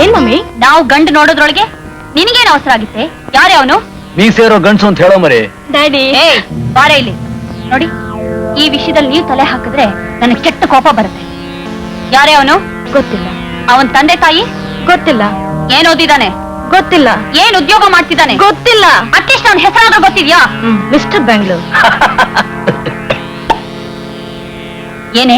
ಏನ್ ಮಮ್ಮಿ? ನಾವು ಗಂಡು ನೋಡೋದ್ರೊಳಗೆ ನಿನಗೇನು ಅವಸರ ಆಗಿತ್ತೆ? ಯಾರೇ ಅವನು? ನೀ ಸೇರೋ ಗಂಡ್ಸು ಅಂತ ಹೇಳೋ ಮರಿ. ಡ್ಯಾಡಿ ಬಾರ ಇಲ್ಲಿ ನೋಡಿ. ಈ ವಿಷಯದಲ್ಲಿ ನೀವು ತಲೆ ಹಾಕಿದ್ರೆ ನನಗೆ ಕೆಟ್ಟ ಕೋಪ ಬರುತ್ತೆ. ಯಾರೇ ಅವನು? ಗೊತ್ತಿಲ್ಲ. ಅವನ್ ತಂದೆ ತಾಯಿ? ಗೊತ್ತಿಲ್ಲ. ಏನ್ ಓದಿದಾನೆ? ಗೊತ್ತಿಲ್ಲ. ಏನ್ ಉದ್ಯೋಗ ಮಾಡ್ತಿದ್ದಾನೆ? ಗೊತ್ತಿಲ್ಲ. ಅಟ್ಲೀಸ್ಟ್ ಅವನ ಹೆಸರಾದ್ರೂ ಗೊತ್ತಿದ್ಯಾ? ಮಿಸ್ಟರ್ ಬ್ಯಾಂಗ್ಳೂರ್. ಏನೇ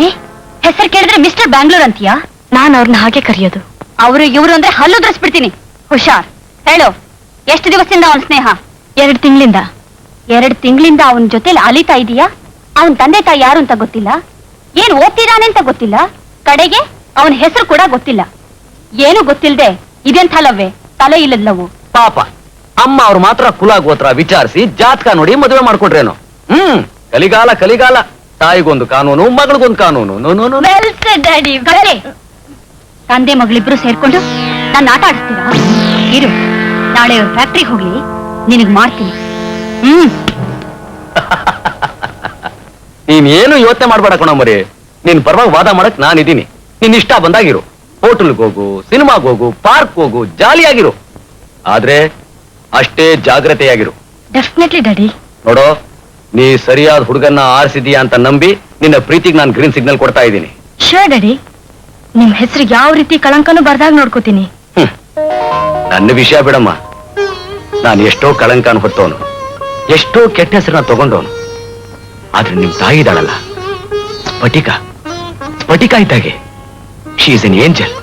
ಹೆಸರು ಕೇಳಿದ್ರೆ ಮಿಸ್ಟರ್ ಬ್ಯಾಂಗ್ಳೂರ್ ಅಂತೀಯಾ? ನಾನು ಅವ್ರನ್ನ ಹಾಗೆ ಕರೆಯೋದು. ಅವರು ಇವರು ಅಂದ್ರೆ ಹಲ್ಲುದ್ರಿಸ್ಬಿಡ್ತೀನಿ. ಹುಷಾರ್. ಹೇಳು, ಎಷ್ಟು ದಿವಸದಿಂದ ಅವನ ಸ್ನೇಹ? 2 ತಿಂಗಳಿಂದ. 2 ತಿಂಗಳಿಂದ ಅವನ ಜೊತೆಲಿ ಅಲಿತಾ ಇದೀಯಾ? ಅವನ್ ತಂದೆ ತಾಯಿ ಯಾರು ಅಂತ ಗೊತ್ತಿಲ್ಲ, ಏನ್ ಓದ್ತಿದ್ದಾನೆ ಅಂತ ಗೊತ್ತಿಲ್ಲ, ಕಡೆಗೆ ಅವನ ಹೆಸರು ಕೂಡ ಗೊತ್ತಿಲ್ಲ. ಏನು ಗೊತ್ತಿಲ್ದೆ ಇದೆಂಥ ಲವ್ವೇ? ತಲೆ ಇಲ್ಲದವು. ಪಾಪ ಅಮ್ಮ ಅವ್ರು ಮಾತ್ರ ಕುಲ ಗೋತ್ರ ವಿಚಾರಿಸಿ ಜಾತಕ ನೋಡಿ ಮದುವೆ ಮಾಡ್ಕೊಟ್ರೇನು. ಕಲಿಗಾಲ ಕಲಿಗಾಲ. ತಾಯಿಗೊಂದು ಕಾನೂನು, ಮಗಳಿಗೊಂದು ಕಾನೂನು. ಡ್ಯಾಡಿ ತಂದೆ ಮಗಳಿಬ್ರು ಸೇರ್ಕೊಂಡು ನನ್ನ ಆಟ ಆಡಿಸ್ತೀರಾ? ಇರು, ನಾಳೆ ಅವ್ರ ಫ್ಯಾಕ್ಟ್ರಿಗೆ ಹೋಗ್ಲಿ, ನಿನಗ್ ಮಾಡ್ತೀನಿ. ನೀನ್ ಏನು ಯೋಚನೆ ಮಾಡ್ಬೇಡ ಕಣ ಮರಿ. ನಿನ್ ಪರವಾಗಿ ವಾದ ಮಾಡಕ್ ನಾನಿದ್ದೀನಿ. ನಿನ್ ಇಷ್ಟ ಬಂದಾಗಿರು. ಹೋಟೆಲ್ಗೆ ಹೋಗು, ಸಿನಿಮಾಗ್ ಹೋಗು, ಪಾರ್ಕ್ ಹೋಗು, ಜಾಲಿಯಾಗಿರು. ಆದ್ರೆ ಅಷ್ಟೇ ಜಾಗ್ರತೆಯಾಗಿರು. Definitely daddy. ನೋಡೋ, ನೀ ಸರಿಯಾದ ಹುಡುಗನ್ನ ಆರಿಸಿದೀಯಾ ಅಂತ ನಂಬಿ ನಿನ್ನ ಪ್ರೀತಿಗೆ ನಾನು ಗ್ರೀನ್ ಸಿಗ್ನಲ್ ಕೊಡ್ತಾ ಇದ್ದೀನಿ. ಶೋರ್ ಡ್ಯಾಡಿ, ನಿಮ್ ಹೆಸರಿಗೆ ಯಾವ ರೀತಿ ಕಳಂಕನೂ ಬರ್ದಾಗ ನೋಡ್ಕೋತೀನಿ. ನನ್ನ ವಿಷಯ ಬಿಡಮ್ಮ. ನಾನು ಎಷ್ಟೋ ಕಳಂಕನ ಹೊತ್ತವನು, ಎಷ್ಟೋ ಕೆಟ್ಟ ಹೆಸರನ್ನ ತಗೊಂಡವನು. ಆದ್ರೆ ನಿಮ್ ತಾಯಿ ಇದ್ದಾಳಲ್ಲ, ಸ್ಫಟಿಕ ಸ್ಫಟಿಕ ಇದ್ದಾಗೆ. She is N angel.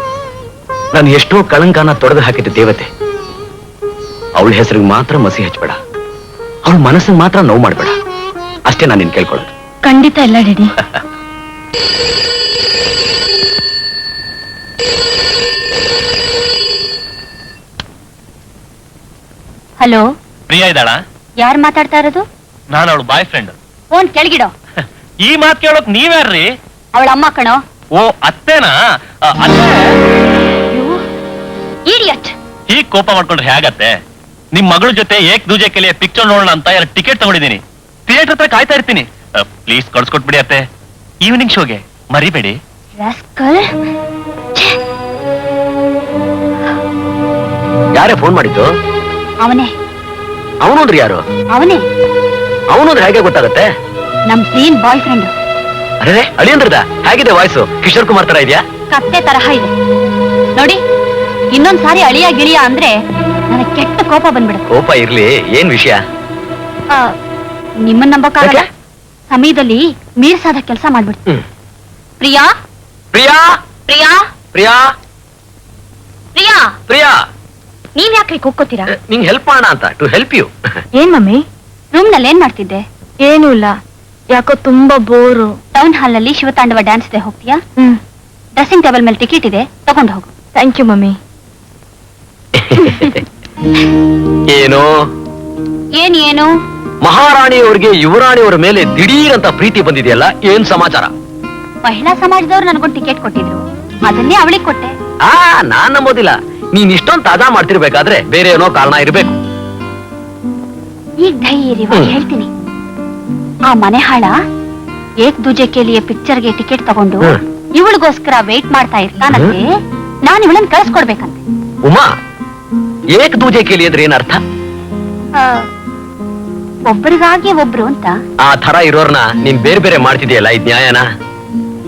ನಾನು ಎಷ್ಟೋ ಕಳಂಕನ ತೊಡೆದು ಹಾಕಿದ್ದ ದೇವತೆ. ಅವಳ ಹೆಸರಿಗೆ ಮಾತ್ರ ಮಸಿ ಹಚ್ಬೇಡ, ಅವಳ ಮನಸ್ಸಿಗೆ ಮಾತ್ರ ನೋವು ಮಾಡ್ಬೇಡ. ಅಷ್ಟೇ ನಾನು ನಿನ್ ಕೇಳ್ಕೊಳ್ಳೋದು. ಖಂಡಿತ ಇಲ್ಲ ಡ್ಯಾಡಿ. ಹಲೋ, ಪ್ರಿಯಾ ಇದ್ದಾಳ? ಯಾರು ಮಾತಾಡ್ತಾ ಇರೋದು? ನಾನು ಅವಳು ಬಾಯ್ ಫ್ರೆಂಡ್. ಫೋನ್ ಕೆಳಗಿಡೋ. ಈ ಮಾತು ಕೇಳೋಕ್ ನೀವ್ಯಾರ್ರಿ? ಅವಳ ಅಮ್ಮ ಕಣೋ. ಓ, ಅತ್ತೇನಾ? ಇಡಿಯಟ್. ಹೀಗ್ ಕೋಪ ಮಾಡ್ಕೊಂಡ್ರೆ ಹೇಗತ್ತೆ? ನಿಮ್ ಮಗಳ ಜೊತೆ ಏಕ್ ದೂಜೆ ಕೆಲಿಯ ಪಿಕ್ಚರ್ ನೋಡೋಣ ಅಂತ 2 ಟಿಕೆಟ್ ತಗೊಂಡಿದ್ದೀನಿ. ಥಿಯೇಟರ್ ಹತ್ರ ಕಾಯ್ತಾ ಇರ್ತೀನಿ. ಪ್ಲೀಸ್ ಕಳ್ಸ್ಕೊಟ್ಬಿಡಿ ಅತ್ತೆ, ಈವ್ನಿಂಗ್ ಶೋಗೆ ಮರಿಬೇಡಿ. ಯಾರೇ ಫೋನ್ ಮಾಡಿದ್ದು? ಅವನೇ. ಅವನೋದ್ರಿ ಯಾರು? ಅವನೇ. ಅವನೋದ್ರೆ ಹೇಗೆ ಗೊತ್ತಾಗತ್ತೆ? ನಮ್ ಸೀನ್ ಬಾಯ್ ಫ್ರೆಂಡ್. ಅರೆ ಅಳಿಯಂದ್ರದ ಹೇಗಿದೆ ವಾಯ್ಸು? ಕಿಶೋರ್ ಕುಮಾರ್ ತರ ಇದೆಯಾ? ಕತ್ತೆ ತರಹ ಇದೆ ನೋಡಿ. ಇನ್ನೊಂದ್ಸಾರಿ ಅಳಿಯ ಗಿಳಿಯ ಅಂದ್ರೆ ನನಗೆ ಕೆಟ್ಟ ಕೋಪ ಬಂದ್ಬಿಡುತ್ತೆ. ಕೋಪ ಇರ್ಲಿ, ಏನ್ ವಿಷಯ? ನಿಮ್ಮನ್ನ ನಂಬಕ್ಕಾಗಲ್ಲ. ಸಮಯದಲ್ಲಿ ಮೀರ್ಸಾದ ಕೆಲಸ ಮಾಡ್ಬಿಡ್ತು. ಪ್ರಿಯಾ ಪ್ರಿಯಾ ಪ್ರಿಯಾ ಪ್ರಿಯಾ ಪ್ರಿಯಾ ಪ್ರಿಯಾ, ನೀವ್ ಯಾಕೆ ಕೂಗ್ಕೋತೀರಾ? ನಿಂಗೆ ಹೆಲ್ಪ್ ಮಾಡೋಣ ಅಂತ. To help you. ಏನ್ ಮಮ್ಮಿ? ರೂಮ್ ನಲ್ಲಿ ಏನ್ ಮಾಡ್ತಿದ್ದೆ? ಏನೂ ಇಲ್ಲ. ಯಾಕೋ ತುಂಬಾ ಬೋರು. ಟೌನ್ ಹಾಲ್ ನಲ್ಲಿ ಶಿವತಾಂಡವ ಡ್ಯಾನ್ಸ್ ಇದೆ, ಹೋಗ್ತೀಯಾ? ಡ್ರೆಸ್ಸಿಂಗ್ ಟೇಬಲ್ ಮೇಲೆ ಟಿಕೆಟ್ ಇದೆ, ತಗೊಂಡು ಹೋಗು. Thank you mummy. ಏನು ಏನು? ಮಹಾರಾಣಿಯವರಿಗೆ ಯುವರಾಣಿಯವರ ಮೇಲೆ ದಿಢೀರ್ ಅಂತ ಪ್ರೀತಿ ಬಂದಿದೆಯಲ್ಲ, ಏನ್ ಸಮಾಚಾರ? ಮಹಿಳಾ ಸಮಾಜದವ್ರು ನನಗೊಂದು ಟಿಕೆಟ್ ಕೊಟ್ಟಿದ್ರು, ಅದನ್ನೇ ಅವಳಿಗೆ ಕೊಟ್ಟೆ. ನಾನ್ ನಂಬೋದಿಲ್ಲ. ನೀನ್ ಇಷ್ಟೊಂದು ತಾಜಾ ಮಾಡ್ತಿರ್ಬೇಕಾದ್ರೆ ಬೇರೆ ಏನೋ ಕಾರಣ ಇರ್ಬೇಕು. ಈಗ ಧೈರ್ಯವಾಗಿ ಹೇಳ್ತೀನಿ. ಆ ಮನೆ ಹಾಳ ಏಕ್ ದೂಜೆ ಕೇಳಿಯ ಪಿಕ್ಚರ್ಗೆ ಟಿಕೆಟ್ ತಗೊಂಡು ಇವಳಿಗೋಸ್ಕರ ವೇಟ್ ಮಾಡ್ತಾ ಇರ್ತಾನಂತೆ. ನಾನು ಇವಳನ್ನ ಕಳಿಸ್ಕೊಡ್ಬೇಕಂತೆ. ಉಮಾ, ಏಕ್ ದೂಜೆ ಕೇಳಿ ಅಂದ್ರೆ ಏನರ್ಥ? ಒಬ್ಬರಿಗಾಗಿ ಒಬ್ರು ಅಂತ. ಆ ತರ ಇರೋರ್ನ ನೀನ್ ಬೇರೆ ಬೇರೆ ಮಾಡ್ತಿದ್ಯಲ್ಲ, ಇದ್ ನ್ಯಾಯನಾ?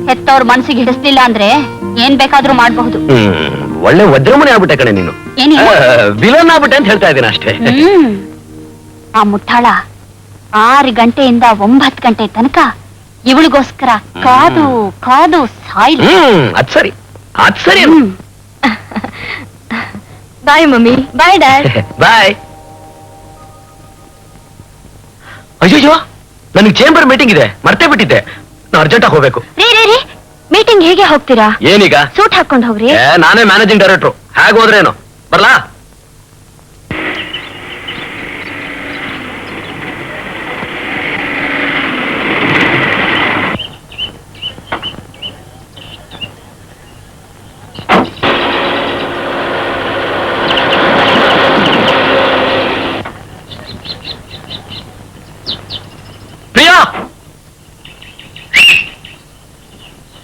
ಹೆತ್ತವ್ರ ಮನ್ಸಿಗೆ ಹಿಡಿಸ್ಲಿಲ್ಲ ಅಂದ್ರೆ ಏನ್ ಬೇಕಾದ್ರೂ ಮಾಡ್ಬಹುದು. ಒಳ್ಳೆ ವಜ್ರಮನೆ ಆಗ್ಬಿಟ್ಟೆ ಕಣೆ ನೀನು. ವಿಲನ್ ಆಗ್ಬಿಟ್ಟೆ ಅಂತ ಹೇಳ್ತಾ ಇದ್ದೀನಿ ಅಷ್ಟೇ. ಆ ಮುಟ್ಟಾಳ 6 ಗಂಟೆಯಿಂದ 9 ಗಂಟೆ ತನಕ ಇವಳಿಗೋಸ್ಕರ ಕಾದು ಕಾದು ಸಾಯಿಲ್. ಅದ್ ಸರಿ, ಅದ್ ಸರಿ. Bye mummy. Bye dad. Bye. ಅಯ್ಯೋ, ನನಗೆ ಚೇಂಬರ್ ಮೀಟಿಂಗ್ ಇದೆ, ಮರ್ತೇ ಬಿಟ್ಟಿದ್ದೆ. ನಾನು ಅರ್ಜೆಂಟಾಗಿ ಹೋಗ್ಬೇಕು. ರೀ ಮೀಟಿಂಗ್ ಹೇಗೆ ಹೋಗ್ತೀರಾ? ಏನೀಗ? ಸೂಟ್ ಹಾಕೊಂಡು ಹೋಗ್ರಿ. ನಾನೇ ಮ್ಯಾನೇಜಿಂಗ್ ಡೈರೆಕ್ಟ್ರು, ಹೇಗೆ ಹೋದ್ರೇನು? ಬರ್ಲಾ? Priya,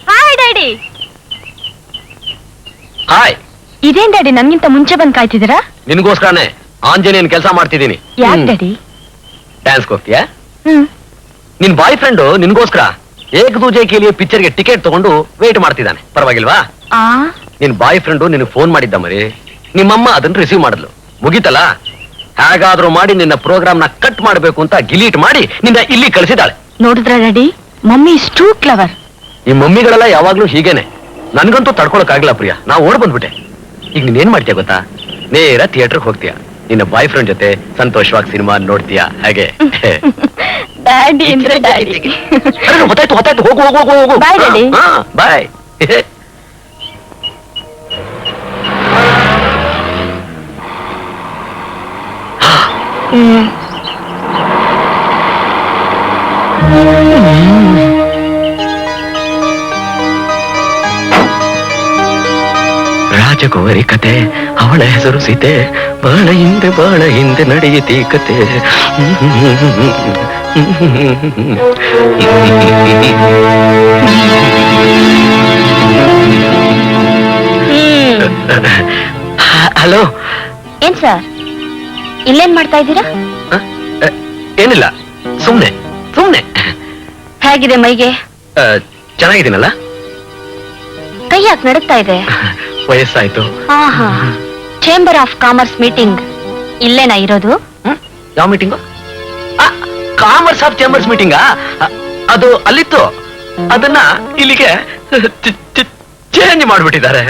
hi daddy. ಹಾಯ್. ಇದೇನ್ ಡ್ಯಾಡಿ ನನ್ಗಿಂತ ಮುಂಚೆ ಬಂದ್ ಕಾಯ್ತಿದ್ದೀರಾ? ನಿನ್ಗೋಸ್ಕರನೇ ಆಂಜನೇಯನ್ ಕೆಲಸ ಮಾಡ್ತಿದ್ದೀನಿ. ಯಾಕ್ ಡ್ಯಾಡಿ? ಡ್ಯಾನ್ಸ್ ಹೋಗ್ತೀಯಾ? ನಿನ್ ಬಾಯ್ ಫ್ರೆಂಡ್ ನಿನ್ಗೋಸ್ಕರ ಏಕ್ ದೂಜೆ ಕೇಳಿಯ ಪಿಕ್ಚರ್ಗೆ ಟಿಕೆಟ್ ತಗೊಂಡು ವೇಟ್ ಮಾಡ್ತಿದ್ದಾನೆ. ಪರವಾಗಿಲ್ವಾ? ನಿನ್ ಬಾಯ್ ಫ್ರೆಂಡು ನಿನ್ ಫೋನ್ ಮಾಡಿದ್ದ ಮರಿ, ನಿಮ್ಮಮ್ಮ ಅದನ್ನ ರಿಸೀವ್ ಮಾಡಿದ್ಲು. ಮುಗಿತಲ್ಲ, ಹೇಗಾದ್ರೂ ಮಾಡಿ ನಿನ್ನ ಪ್ರೋಗ್ರಾಮ್ ನ ಕಟ್ ಮಾಡ್ಬೇಕು ಅಂತ ಗಿಲೀಟ್ ಮಾಡಿ ನಿನ್ನ ಇಲ್ಲಿ ಕಳಿಸಿದಾಳೆ. ನೋಡಿದ್ರ daddy, mummy is two clever. ಈ ಮಮ್ಮಿಗಳೆಲ್ಲ ಯಾವಾಗ್ಲೂ ಹೀಗೇನೆ. ನನ್ಗಂತೂ ತಡ್ಕೊಳಕ್ ಆಗಿಲ್ಲ ಪ್ರಿಯಾ, ನಾ ಓಡ್ ಬಂದ್ಬಿಟ್ಟೆ. ಈಗ ನೀನ್ ಏನ್ ಮಾಡ್ತೀಯ ಗೊತ್ತಾ? ನೇರ ಥಿಯೇಟರ್ಗೆ ಹೋಗ್ತೀಯ, ನಿನ್ನ ಬಾಯ್ ಫ್ರೆಂಡ್ ಜೊತೆ ಸಂತೋಷವಾಗಿ ಸಿನಿಮಾ ನೋಡ್ತೀಯ. ಹಾಗೆ ಡ್ಯಾಡಿ ಅಂದ್ರೆ ಡ್ಯಾಡಿ. ಗೊತ್ತಾಯ್ತು ಗೊತ್ತಾಯ್ತು, ಹೋಗು ಹೋಗು ಹೋಗು ಹೋಗು. ಬಾಯ್ ಡ್ಯಾಡಿ. ಬಾಯ್. ರಾಜಕುವರಿ ಕತೆ, ಅವಳ ಹೆಸರು ಸೀತೆ, ಬಾಳ ಹಿಂದೆ ನಡೆಯಿತಿ ಕತೆ. ಹಲೋ. ಏನ್ ಸರ್, ಇಲ್ಲೇನ್ ಮಾಡ್ತಾ ಇದ್ದೀರಾ? ಏನಿಲ್ಲ, ಸುಮ್ನೆ ಸುಮ್ನೆ. ಹೇಗಿದೆ ಮೈಗೆ? ಚೆನ್ನಾಗಿದ್ದೀನಲ್ಲ? ಕೈ ಯಾಕೆ ನಡುತ್ತಾ ಇದೆ? ವಯಸ್ಸಾಯ್ತು. ಆಹಾ, ಚೇಂಬರ್ ಆಫ್ ಕಾಮರ್ಸ್ ಮೀಟಿಂಗ್ ಇಲ್ಲೇನಾ ಇರೋದು? ಯಾವ ಮೀಟಿಂಗು? ಕಾಮರ್ಸ್ ಆಫ್ ಚೇಂಬರ್ಸ್ ಮೀಟಿಂಗಾ? ಅದು ಅಲ್ಲಿತ್ತು, ಅದನ್ನ ಇಲ್ಲಿಗೆ ಚೇಂಜ್ ಮಾಡ್ಬಿಟ್ಟಿದ್ದಾರೆ.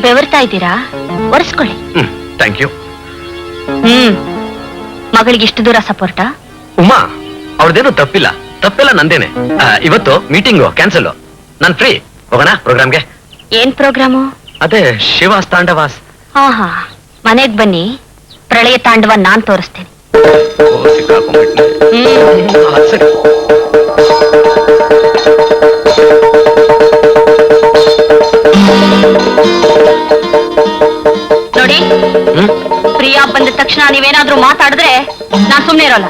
ಬೆವರ್ತಾ ಇದ್ದೀರಾ? ಒರೆಸ್ಕೊಳ್ಳಿ. Thank you. ಮಗಳಿಗೆ ಇಷ್ಟು ದೂರ ಸಪೋರ್ಟಾ? ಉಮಾ, ಅವ್ರದ್ದೇನು ತಪ್ಪಿಲ್ಲ, ತಪ್ಪೆಲ್ಲ ನಂದೇನೆ. ಇವತ್ತು ಮೀಟಿಂಗು ಕ್ಯಾನ್ಸಲ್, ನಾನ್ ಫ್ರೀ. ಹೋಗೋಣ ಪ್ರೋಗ್ರಾಮ್ಗೆ. ಏನ್ ಪ್ರೋಗ್ರಾಮು? ಅದೇ ಶಿವಾಸ್ ತಾಂಡವಾಸ್. ಆಹಾ, ಮನೆಗ್ ಬನ್ನಿ, ಪ್ರಳಯ ತಾಂಡವ ನಾನ್ ತೋರಿಸ್ತೇನೆ. ಸರಿ. ನೋಡಿ, ಪ್ರಿಯಾ ಬಂದ ತಕ್ಷಣ ನೀವೇನಾದ್ರೂ ಮಾತಾಡಿದ್ರೆ ನಾನ್ ಸುಮ್ನೆ ಇರೋಲ್ಲ.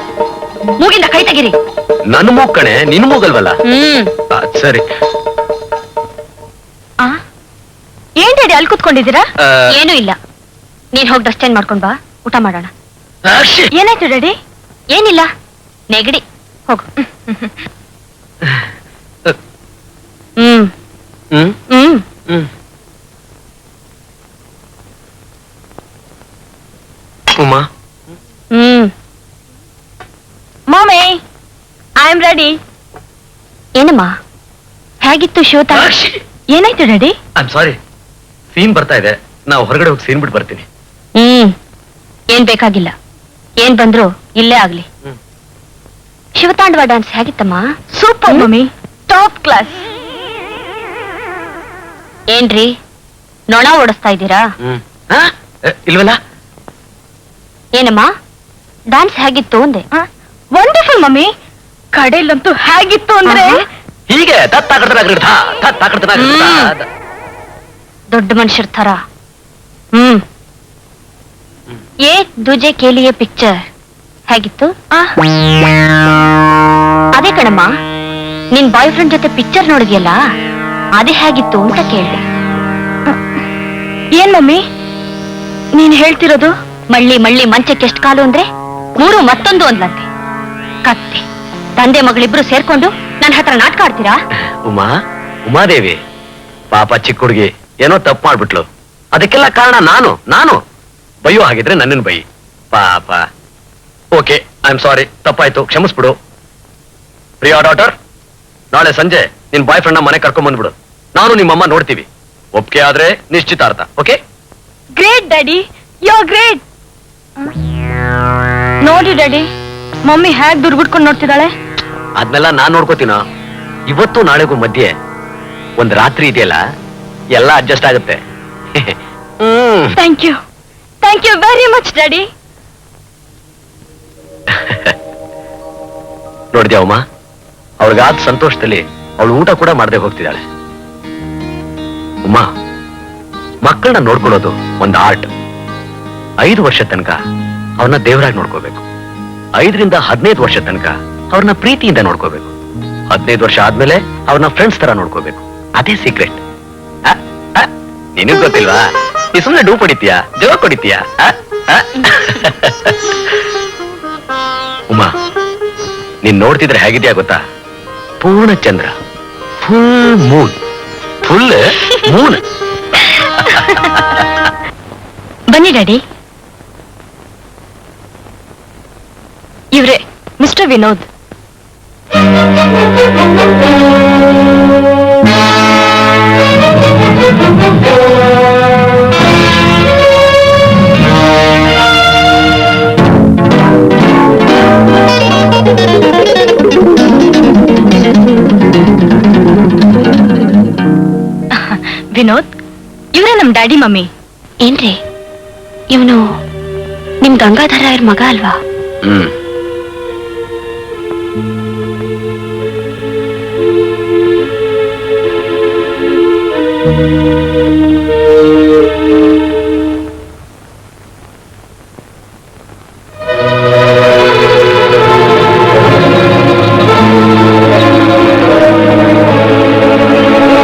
ಮೂಗಿಂದ ಕೈ ತೆಗಿರಿ. ನನ್ನ ಮೂಗ್ ಕಣೆ, ನಿನ್ ಮೂಗಲ್ವಲ್ಲ? ಸರಿ. ಏನ್ ಡ್ಯಾಡಿ ಅಲ್ಲಿ ಕೂತ್ಕೊಂಡಿದ್ದೀರಾ? ಏನೂ ಇಲ್ಲ, ನೀನ್ ಹೋಗಿ ಡ್ರೆಸ್ ಚೇಂಜ್ ಮಾಡ್ಕೊಂಡ್ ಬಾ, ಊಟ ಮಾಡೋಣ. ಏನಾಯ್ತು ಡ್ಯಾಡಿ? ಏನಿಲ್ಲ, ನೆಗಡಿ. ಹೋಗು. ಉಮಾ. ಮಾಮಿ, ಐ ಆಮ್ ರೆಡಿ. ಏನಮ್ಮ, ಹೇಗಿತ್ತು ಶೋತ? ಏನಾಯ್ತು ಡ್ಯಾಡಿ? ಐ ಸಾರಿ, ಸೀನ್ ಬರ್ತಾ ಇದೆ, ನಾವು ಹೊರಗಡೆ ಹೋಗಿ ಸೀನ್ ಬಿಟ್ಟು ಬರ್ತೀನಿ. ಏನ್ ಬೇಕಾಗಿಲ್ಲ, ಏನ್ ಬಂದ್ರು ಇಲ್ಲೇ ಆಗ್ಲಿ. ಶಿವತಾಂಡವ ಡ್ಯಾನ್ಸ್ ಹೇಗಿತ್ತಮ್ಮ? Super mummy, top class. ಏನ್ರಿ ನೊಣ ಓಡಿಸ್ತಾ ಇದ್ದೀರಾ? ಇಲ್ವಲ್ಲ. ಏನಮ್ಮ, ಡ್ಯಾನ್ಸ್ ಹೇಗಿತ್ತು ಅಂದೆ? ವಂಡರ್ಫುಲ್ ಮಮ್ಮಿ, ಕಡೆಯಲ್ಲಂತೂ ಹೇಗಿತ್ತು ಅಂದ್ರೆ ಹೀಗೆ ದೊಡ್ಡ ಮನುಷ್ಯರ ತರ. ಏಕ್ ದೂಜೆ ಕೇಳಿಯ ಪಿಕ್ಚರ್ ಹೇಗಿತ್ತು? ಅದೇ ಕಣಮ್ಮ, ನಿನ್ ಬಾಯ್ ಫ್ರೆಂಡ್ ಜೊತೆ ಪಿಕ್ಚರ್ ನೋಡಿದ್ಯಲ್ಲ, ಅದೇ ಹೇಗಿತ್ತು ಅಂತ ಕೇಳಿದೆ. ಏನ್ ಮಮ್ಮಿ ನೀನ್ ಹೇಳ್ತಿರೋದು? ಮಳ್ಳಿ ಮಳ್ಳಿ ಮಂಚಕ್ಕೆ ಎಷ್ಟು ಕಾಲು ಅಂದ್ರೆ 3 ಮತ್ತೊಂದು ಅಂದ್ಲಂತೆ. ಕತ್ತೆ ತಂದೆ ಮಗಳಿಬ್ರು ಸೇರ್ಕೊಂಡು ನನ್ನ ಹತ್ರ ನಾಟಕ ಆಡ್ತೀರಾ? ಉಮಾದೇವಿ ಪಾಪ, ಚಿಕ್ಕ ಹುಡುಗಿ ಏನೋ ತಪ್ಪು ಮಾಡ್ಬಿಟ್ಲು. ಅದಕ್ಕೆಲ್ಲ ಕಾರಣ ನಾನು ಬೈಯೋ ಹಾಗಿದ್ರೆ ನನ್ನನ್ನು ಬೈ ಪಾಪ. ಓಕೆ, ಐ ಆಮ್ ಸಾರಿ, ತಪ್ಪಾಯ್ತು, ಕ್ಷಮಿಸ್ಬಿಡು. ಪ್ರಿಯಾ ಡಾಟರ್, ನಾಳೆ ಸಂಜೆ ನಿನ್ ಬಾಯ್ ಫ್ರೆಂಡ್ ಮನೆ ಕರ್ಕೊಂಡ್ ಬಂದ್ಬಿಡು. ನಾನು ನಿಮ್ಮಮ್ಮ ನೋಡ್ತೀವಿ. ಒಪ್ಪಿಗೆ ಆದ್ರೆ ನಿಶ್ಚಿತಾರ್ಥ. Okay? Great daddy, you are great. ನೋಡಿ ಡ್ಯಾಡಿ, ಮಮ್ಮಿ ಹೇಗ್ ದುರ್ಗುಡ್ಕೊಂಡು ನೋಡ್ತಿದ್ದಾಳೆ. ಅದ್ನೆಲ್ಲ ನಾನ್ ನೋಡ್ಕೋತೀನೋ. ಇವತ್ತು ನಾಳೆಗೂ ಮಧ್ಯೆ ಒಂದ್ ರಾತ್ರಿ ಇದೆಯಲ್ಲ, ಎಲ್ಲ ಅಡ್ಜಸ್ಟ್ ಆಗುತ್ತೆ. Thank you very much daddy. ನೋಡಿದ್ಯಾ ಉಮಾ, ಅವಳಿಗಾದ ಸಂತೋಷದಲ್ಲಿ ಅವಳು ಊಟ ಕೂಡ ಮಾಡದೆ ಹೋಗ್ತಿದ್ದಾಳೆ. ಉಮಾ, ಮಕ್ಕಳನ್ನ ನೋಡ್ಕೊಳ್ಳೋದು ಒಂದು ಆರ್ಟ್. 5 ವರ್ಷ ತನಕ ಅವ್ರನ್ನ ದೇವರಾಗಿ ನೋಡ್ಕೋಬೇಕು. 5 ರಿಂದ 15 ವರ್ಷ ತನಕ ಅವ್ರನ್ನ ಪ್ರೀತಿಯಿಂದ ನೋಡ್ಕೋಬೇಕು. 15 ವರ್ಷ ಆದ್ಮೇಲೆ ಅವ್ರನ್ನ ಫ್ರೆಂಡ್ಸ್ ತರ ನೋಡ್ಕೋಬೇಕು. ಅದೇ ಸೀಕ್ರೆಟ್. ನಿನಗ್ ಗೊತ್ತಿಲ್ವಾ? ನೀ ಸುಮ್ಮನೆ ಡೂ ಹೊಡಿತೀಯಾ ಜೋಕ್ ಹೊಡಿತೀಯಾ ಉಮಾ ನೀನ್ ನೋಡ್ತಿದ್ರೆ ಹೇಗಿದ್ಯಾ ಗೊತ್ತಾ? ಪೂರ್ಣ ಚಂದ್ರ, ಫುಲ್ ಮೂನ್, ಫುಲ್ ಮೂನ್. ಬನ್ನಿ ಡ್ಯಾಡಿ. ಇವ್ರೆ ಮಿಸ್ಟರ್ ವಿನೋದ್. ವಿನೋದ್, ಇವರೇ ನಮ್ ಡ್ಯಾಡಿ ಮಮ್ಮಿ. ಏನ್ರಿ ಇವನು ನಿಮ್ ಗಂಗಾಧರ ಮಗ ಅಲ್ವಾ? ಹ್ಮ್.